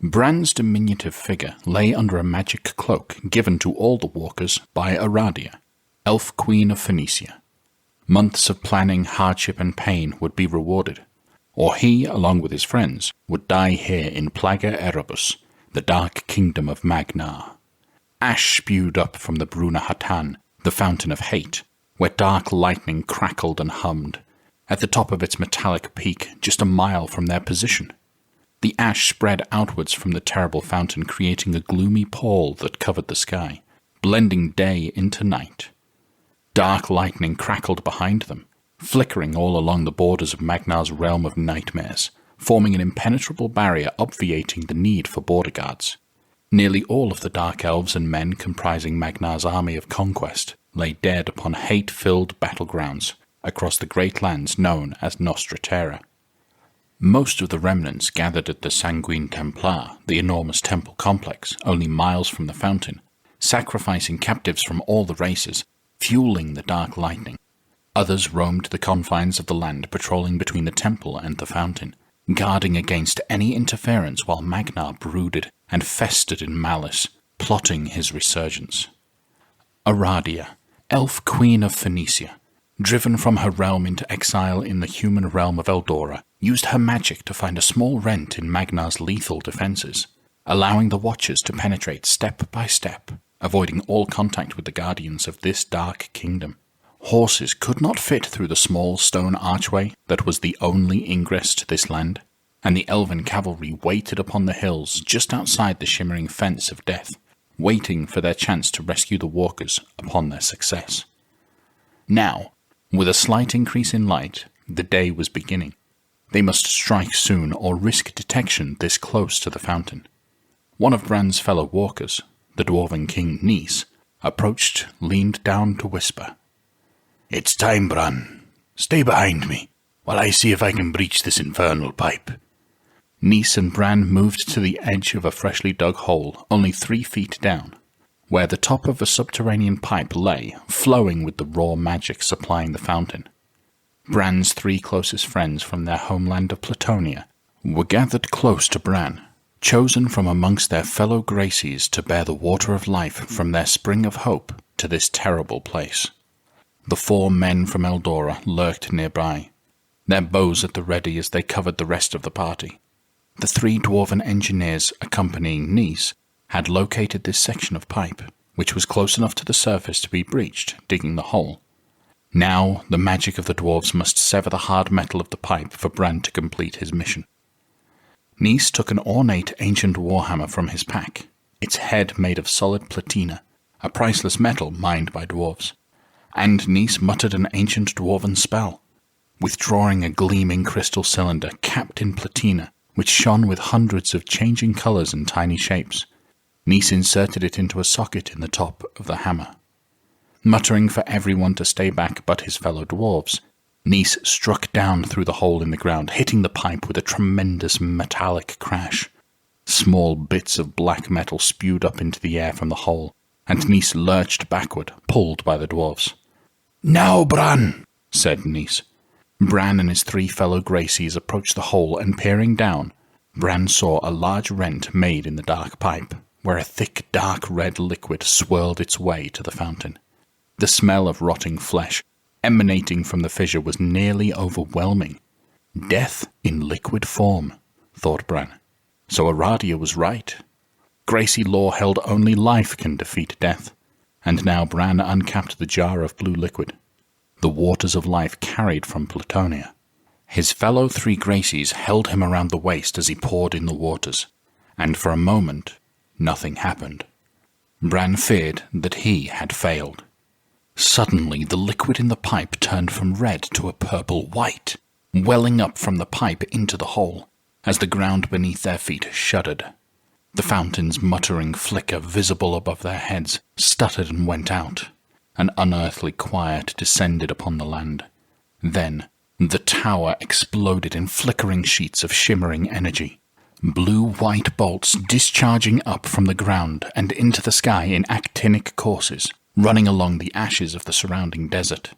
Bran's diminutive figure lay under a magic cloak given to all the walkers by Aradia, elf queen of Phoenicia. Months of planning, hardship, and pain would be rewarded, or he, along with his friends, would die here in Plaga Erebus, the dark kingdom of Magnar. Ash spewed up from the Bruna Hatan, the fountain of hate, where dark lightning crackled and hummed, at the top of its metallic peak just a mile from their position. The ash spread outwards from the terrible fountain, creating a gloomy pall that covered the sky, blending day into night. Dark lightning crackled behind them, flickering all along the borders of Magnar's realm of nightmares, forming an impenetrable barrier obviating the need for border guards. Nearly all of the dark elves and men comprising Magnar's army of conquest lay dead upon hate-filled battlegrounds across the great lands known as Nostraterra. Most of the remnants gathered at the Sanguine Templar, the enormous temple complex only miles from the fountain, sacrificing captives from all the races, fueling the dark lightning. Others roamed the confines of the land, patrolling between the temple and the fountain, guarding against any interference while Magnar brooded and festered in malice, plotting his resurgence. Aradia, elf queen of Phoenicia, driven from her realm into exile in the human realm of Eldora, used her magic to find a small rent in Magnar's lethal defenses, allowing the Watchers to penetrate step by step, avoiding all contact with the guardians of this dark kingdom. Horses could not fit through the small stone archway that was the only ingress to this land, and the elven cavalry waited upon the hills just outside the shimmering fence of death, waiting for their chance to rescue the walkers upon their success. Now, with a slight increase in light, the day was beginning. They must strike soon or risk detection this close to the fountain. One of Bran's fellow walkers, the dwarven king Nis, approached, leaned down to whisper, "It's time, Bran. Stay behind me, while I see if I can breach this infernal pipe." Nis and Bran moved to the edge of a freshly dug hole only 3 feet down, where the top of a subterranean pipe lay, flowing with the raw magic supplying the fountain. Bran's 3 closest friends from their homeland of Platonia were gathered close to Bran, chosen from amongst their fellow Gracies to bear the water of life from their spring of hope to this terrible place. The 4 men from Eldora lurked nearby, their bows at the ready as they covered the rest of the party. The 3 dwarven engineers accompanying Nis had located this section of pipe, which was close enough to the surface to be breached, digging the hole. Now the magic of the dwarves must sever the hard metal of the pipe for Bran to complete his mission. Nis took an ornate ancient warhammer from his pack, its head made of solid platina, a priceless metal mined by dwarves, and Nis muttered an ancient dwarven spell, withdrawing a gleaming crystal cylinder capped in platina, which shone with hundreds of changing colors and tiny shapes. Nis inserted it into a socket in the top of the hammer. Muttering for everyone to stay back but his fellow dwarves, Nis struck down through the hole in the ground, hitting the pipe with a tremendous metallic crash. Small bits of black metal spewed up into the air from the hole, and Nis lurched backward, pulled by the dwarves. "Now, Bran," said Nis. Bran and his 3 fellow Gracies approached the hole, and peering down, Bran saw a large rent made in the dark pipe, where a thick dark red liquid swirled its way to the fountain. The smell of rotting flesh emanating from the fissure was nearly overwhelming. Death in liquid form, thought Bran. So Aradia was right. Gracie law held only life can defeat death, and now Bran uncapped the jar of blue liquid, the waters of life carried from Platonia. His fellow 3 Gracies held him around the waist as he poured in the waters, and for a moment nothing happened. Bran feared that he had failed. Suddenly, the liquid in the pipe turned from red to a purple white, welling up from the pipe into the hole, as the ground beneath their feet shuddered. The fountain's muttering flicker visible above their heads stuttered and went out. An unearthly quiet descended upon the land. Then, the tower exploded in flickering sheets of shimmering energy, blue-white bolts discharging up from the ground and into the sky in actinic courses, running along the ashes of the surrounding desert.